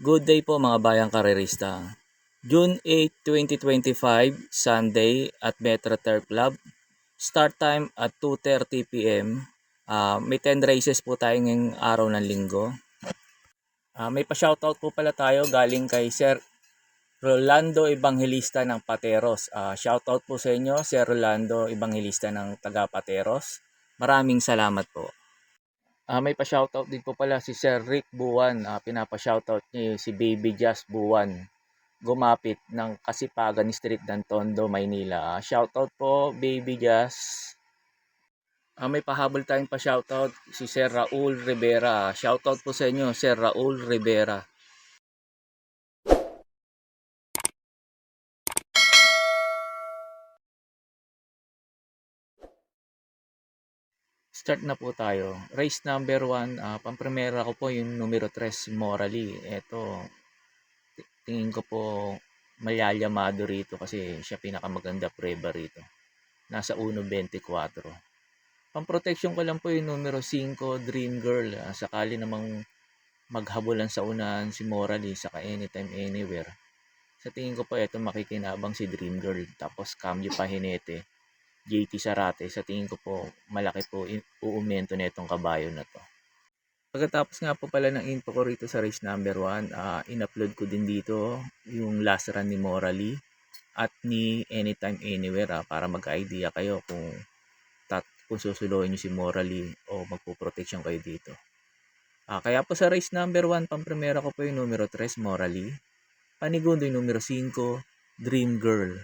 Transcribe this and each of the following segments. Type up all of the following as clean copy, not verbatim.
Good day po mga bayang karerista. June 8, 2025, Sunday at Metro Turf Club. Start time at 2:30 p.m. May 10 races po tayo ngayong araw ng linggo. May pa-shoutout po pala tayo galing kay Sir Rolando Evangelista ng Pateros. Shoutout po sa inyo, Sir Rolando Evangelista ng taga Pateros. Maraming salamat po. May pa-shoutout din po pala si Sir Rick Buwan. Pinapa-shoutout niya si Baby Jazz Buwan. Gumapit ng Kasipagan Street ng Tondo, Maynila. Shoutout po, Baby Jazz. May pahabol tayong pa-shoutout si Sir Raul Rivera. Shoutout po sa inyo, Sir Raul Rivera. Start na po tayo. Race number 1, pamprimera ko po yung numero 3, Morally. Ito, tingin ko po malyayamado rito kasi siya pinakamaganda preba rito. Nasa 1.24. Pang-protection ko lang po yung numero 5, Dream Girl. Sakali namang maghabulan sa unahan si Morally saka Anytime Anywhere. Sa tingin ko po ito makikinabang si Dream Girl. Tapos Cambio Pahinete, JT Sarate. Sa tingin ko po malaki po uumento na itong kabayo na to. Pagkatapos nga po pala ng info ko rito sa race number 1, in-upload ko din dito yung last run ni Morally at ni Anytime Anywhere para magka-idea kayo kung susuloyin nyo si Morally o magpo-protection kayo dito. Kaya po sa race number 1, pamprimera ko po yung numero 3, Morally. Panigundo yung numero 5, Dream Girl.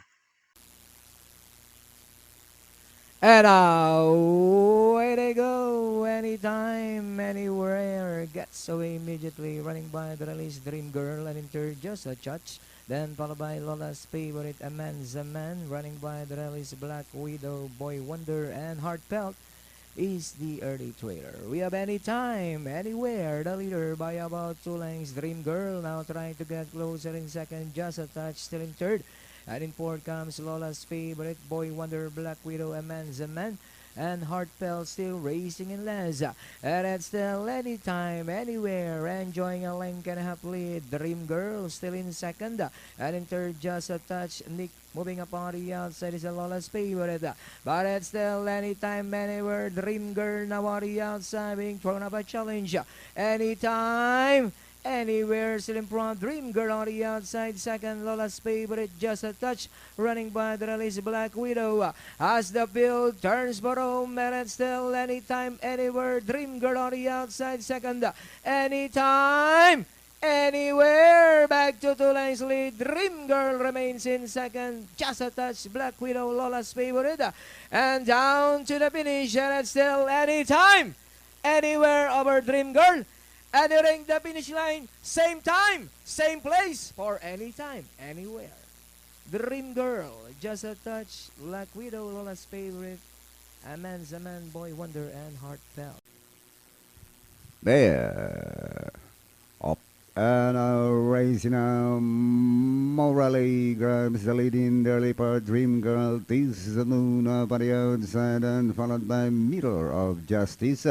And away they go, anytime, anywhere, gets away immediately, running by the release Dream Girl and enter just a touch. Then followed by Lola's favorite Aman Zaman, running by the release Black Widow, Boy Wonder, and Heartfelt is the early trailer. We have anytime, anywhere, the leader by about 2 lengths. Dream Girl now trying to get closer in second, just a touch, still in third. And in fourth comes Lola's favorite, Boy Wonder, Black Widow, Aman Zaman, and Heartfelt still racing in last. And it's still anytime, anywhere, enjoying a length and a half lead. Dream Girl still in second. And in third, just a touch, Nick moving up on the outside is a Lola's favorite. But it's still anytime, anywhere, Dream Girl now on the outside being thrown up a challenge. Anytime, anywhere, still in front, Dream Girl on the outside, second, Lola's favorite, just a touch, running by the release, Black Widow, as the field turns bottom, and it's still anytime, anywhere, Dream Girl on the outside, second, anytime, anywhere, back to 2 lines lead, Dream Girl remains in second, just a touch, Black Widow, Lola's favorite, and down to the finish, and it's still anytime, anywhere over Dream Girl, entering the finish line, same time, same place, for anytime, anywhere. Dream Girl, just a touch, Black Widow, Lola's favorite, Aman Zaman, Boy Wonder, and Heartfelt. There. Up and racing Morally grabs the lead in the early part. Dream Girl teases the moon up on the outside and followed by Mirror of Justice.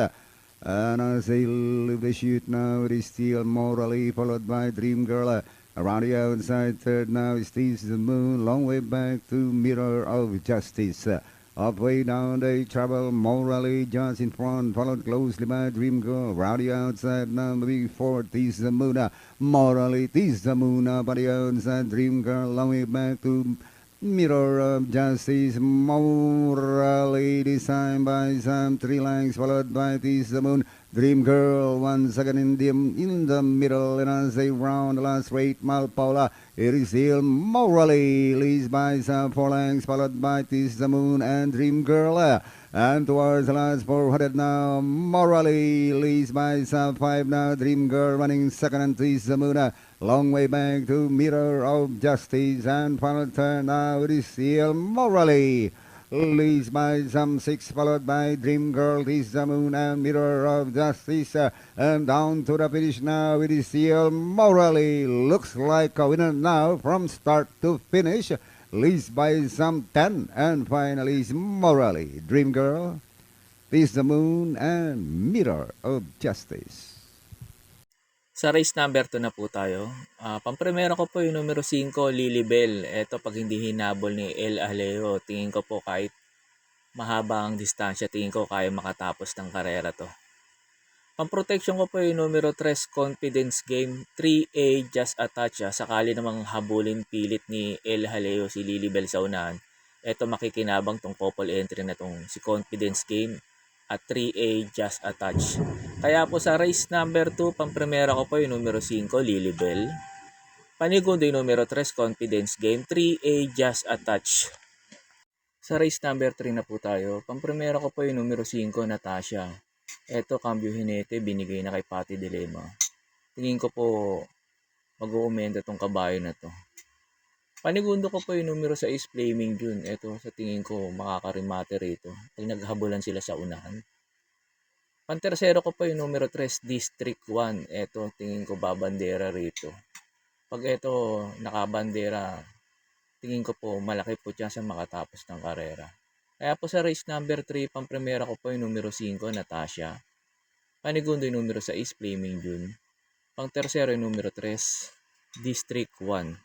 And as they leave the chute now, it is still Morally, followed by Dream Girl. Around the outside third now is Tease the Moon, long way back to Mirror of Justice. Halfway down they travel, Morally just in front, followed closely by Dream Girl. Around the outside now, before Tease the Moon. Morally, Tease the Moon up on the outside, Dream Girl, long way back to Mirror of Justice. Morally designed by some 3 lengths, followed by Tease the Moon. Dream Girl once again in the middle, and as they round the last straight mile, Paula, it is still Morally leads by some 4 lengths, followed by Tease the Moon and Dream Girl. And towards the last 400 now, Morally leads by some 5 now. Dream Girl running second and Tease the Moon. Long way back to Mirror of Justice, and final turn now it is still Morally leads by some 6, followed by Dream Girl, Tease the Moon, and Mirror of Justice. And down to the finish now, it is still Morally. Looks like a winner now from start to finish. Leads by some 10, and finally is Morally. Dream Girl, Tease the Moon, and Mirror of Justice. Sa race number 2 na po tayo. Pamprimera ko po yung numero 5, Lilibel. Ito, pag hindi hinabol ni El Aleo, tingin ko po kahit mahaba ang distansya, tingin ko kaya makatapos ng karera to. Pang-protection ko po yung numero 3, Confidence Game. 3A, Just a Touch. Sakali namang habulin pilit ni El Haleo si Lilibel sa unahan. Ito makikinabang tong couple entry na tong si Confidence Game at 3A, Just a Touch. Kaya po sa race number 2, pang-primera ko po yung numero 5, Lilibel. Panigundo yung numero 3, Confidence Game. 3A, Just a Touch. Sa race number 3 na po tayo, pang-primera ko po yung numero 5, Natasha. Eto, cambio hinete, binigay na kay Pati Dilema. Tingin ko po, mag-uumenda tong kabayo na to. Panigundo ko po yung numero 6, Flaming June. Eto, sa tingin ko, makakarimate rito. Pag naghabulan sila sa unahan. Pantersero ko po yung numero 3, District 1. Eto, tingin ko babandera rito. Pag eto, nakabandera, tingin ko po, malaki po siya makatapos ng karera. Kaya po sa race number 3, pang-primera ko po yung numero 5, Natasha. Panigundo yung numero 6, Flaming June. Pang-tersero yung numero 3, District 1.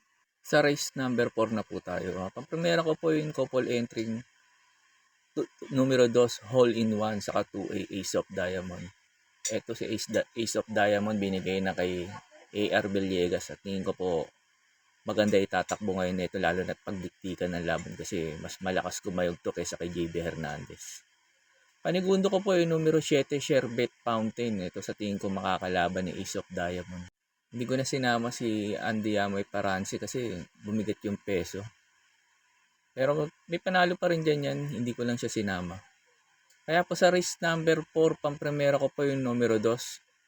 Sa race number 4 na po tayo. Pang-primera ko po yung couple entry numero 2, Hole in 1, saka 2A, Ace of Diamond. Ito si Ace of Diamond, binigay na kay AR Villegas at tingin ko po maganda itatakbo ngayon nito lalo na't pagdiktikan ng laban kasi mas malakas kumayog to kaysa kay JB Hernandez. Panigundo ko po yung numero 7, Sherbet Fountain. Ito sa tingin ko makakalaban ni Ace of Diamond. Hindi ko na sinama si Andy Amoy Paransi kasi bumigat yung peso. Pero may panalo pa rin dyan yan, hindi ko lang siya sinama. Kaya po sa race number 4, pang-primera ko po yung numero 2,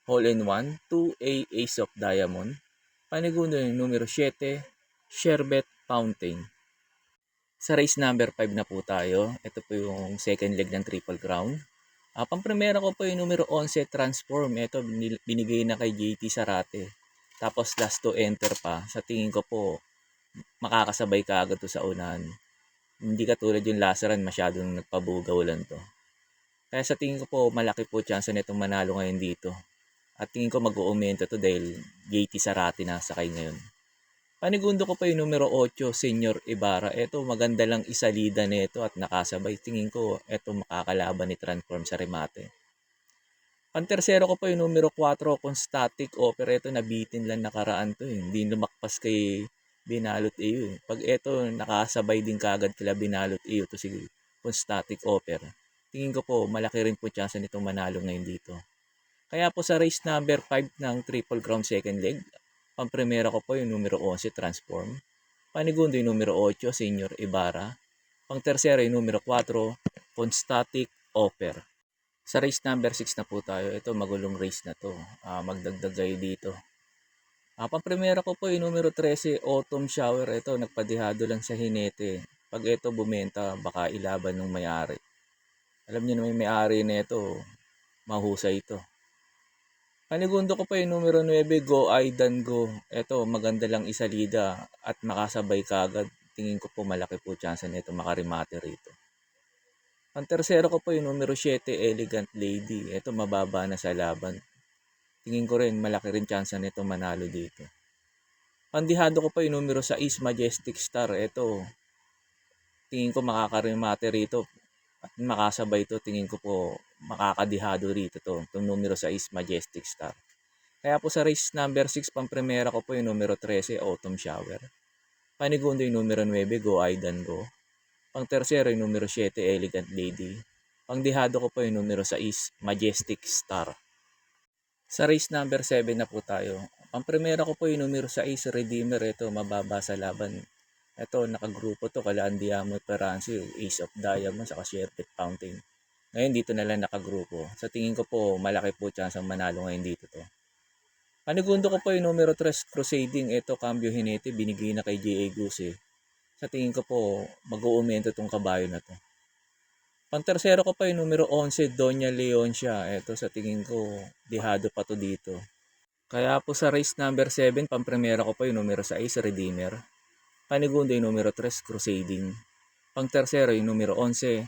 Hole in 1, 2A, Ace of Diamond. Panigundo yung numero 7, Sherbet Fountain. Sa race number 5 na po tayo. Ito po yung second leg ng Triple Crown. Pang-primera ko po yung numero 11, Transform. Ito binigay na kay JT Sarate. Tapos last to enter pa. Sa tingin ko po, makakasabay ka agad to sa unahan. Hindi katulad yung Lazaran, masyadong nagpabugaw lang to. Kaya sa tingin ko po, malaki po chance nitong manalo ngayon dito. At tingin ko mag-uumento to dahil JT Sarate na sakay ngayon. Panigundo ko pa yung numero 8, Senior Ibarra. Ito, maganda lang isalida nito at nakasabay. Tingin ko, ito makakalaban ni Transform sa remate. Pantersero ko pa yung numero 4, Constatic Offer. Ito, nabitin lang nakaraan to. Hindi lumakpas kay Binalot Iyo. Pag ito, nakasabay din kagad kila Binalot Iyo to si Constatic Offer. Tingin ko po, malaki rin po chance nitong manalo ngayon dito. Kaya po sa race number 5 ng Triple Crown second leg, pang-primera ko po yung numero 11, Transform. Panigundo yung numero 8, Senior Ibarra. Pang-tersero yung numero 4, Constatic Offer. Sa race number 6 na po tayo. Ito, magulong race na to. Magdagdag kayo dito. Pang-primera ko po yung numero 13, Autumn Shower. Ito, nagpadihado lang sa hinete. Pag ito bumenta, baka ilaban ng may-ari. Alam niyo na may may-ari na ito, mahusay ito. Panigundo ko pa yung numero 9, Go Aidan Go. Ito, maganda lang isalida at makasabay kagad. Tingin ko po malaki po chance nito makarimate rito. Ang tersero ko po yung numero 7, Elegant Lady. Ito, mababa na sa laban. Tingin ko rin malaki rin chance nito manalo dito. Pandihado ko pa yung numero 6, Majestic Star. Ito, tingin ko makakarimate rito. At makasabay to, tingin ko po makakadihado rito to. Itong numero 6, Majestic Star. Kaya po sa race number 6, pang-primera ko po yung numero 13, Autumn Shower. Panigundo yung numero 9, Go Aidan Go. Pang-tersero yung numero 7, Elegant Lady. Pang-dihado ko po yung numero 6, Majestic Star. Sa race number 7 na po tayo. Pang-primera ko po yung numero 6, Redeemer. Ito, mababa sa laban. Ito, nakagrupo to kala Andy Amoy Paransi, Ace of Diamond, saka Sherbet Fountain. Ngayon, dito na lang nakagrupo. Sa tingin ko po, malaki po chance ang manalo ngayon dito to. Panigundo ko po yung numero 3, Crusading. Ito, cambio hinete, binigay na kay J.A. Guse. Sa tingin ko po, mag-uumento tong kabayo na to. Pantersero ko pa yung numero 11, Doña Leoncia. Ito, sa tingin ko, dihado pa to dito. Kaya po sa race number 7, pang-primera ko pa yung numero 6, Redeemer. Panigundo yung numero 3, Crusading. Pang-tersero yung numero 11,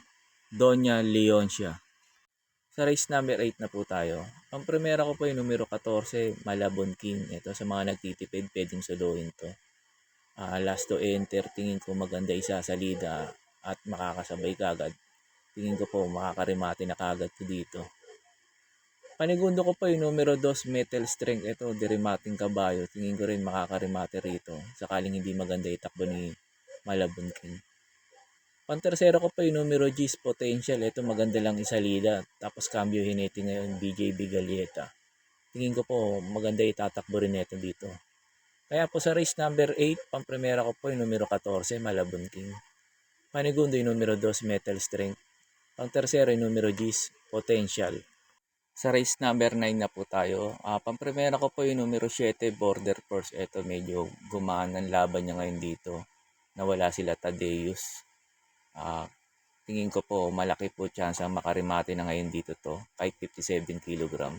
Doña Leoncia. Sa race number 8 na po tayo. Ang primera ko po yung numero 14, Malabon King. Ito sa mga nagtitipid, pwedeng solohin to. Last to enter, tingin ko maganda isa sa salida at makakasabay kagad. Tingin ko po makakarimate na kagad to dito. Panigundo ko po yung numero 2, Metal Strength. Ito, dirimating kabayo. Tingin ko rin makakarimate rito. Sakaling hindi maganda itakbo ni Malabon King. Pantersero ko po yung numero G's Potential. Ito maganda lang isalida. Tapos cambio hinete ngayon, BJ Bigalieta. Tingin ko po maganda itatakbo rin ito dito. Kaya po sa race number 8, pamprimera ko po yung numero 14, Malabon King. Panigundo yung numero 2, Metal Strength. Pangtersero yung numero G's Potential. Sa race number 9 na po tayo. Pamprimera ko po yung numero 7, Border Force. Ito medyo gumaan ang laban niya ngayon dito. Nawala sila Tadeus. Tingin ko po malaki po chance ang makarimate na ngayon dito to. Kahit 57 kg.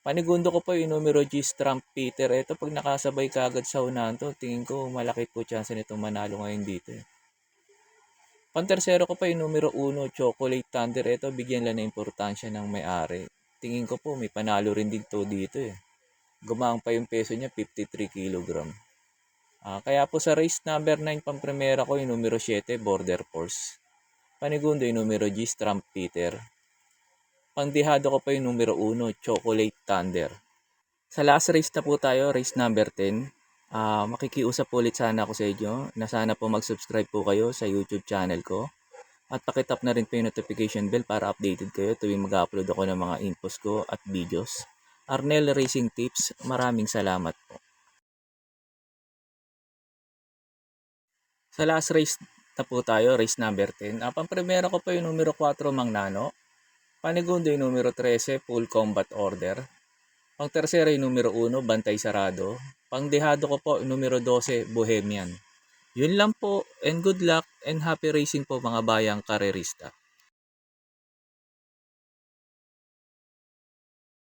Panigundo ko po yung numero G, Trump Peter. Ito pag nakasabay kagad sa unahan to, tingin ko malaki po chance nitong manalo ngayon dito. Pantersero ko pa yung numero 1, Chocolate Thunder. Ito, bigyan lang ng importansya ng may-ari. Tingin ko po, may panalo rin dito dito eh. Gumaang pa yung peso niya, 53 kg. Kaya po sa race number 9, pamprimera ko yung numero 7, Border Force. Panigundo yung numero G, Trump Peter. Pangdihado ko pa yung numero 1, Chocolate Thunder. Sa last race na po tayo, race number 10. Makikiusap ulit sana ako sa inyo na sana po mag-subscribe po kayo sa YouTube channel ko at pakitap na rin po yung notification bell para updated kayo tuwing mag-upload ako ng mga infos ko at videos. Arnel Racing Tips, maraming salamat po. Sa last race na po tayo, race number 10. Pamprimera ko po yung numero 4, Magnano. Panigundo yung numero 13, Full Combat Order. Pangtersero yung numero 1, Bantay Sarado. Pangdehado ko po yung numero 12, Bohemian. Yun lang po, and good luck and happy racing po mga bayang karerista.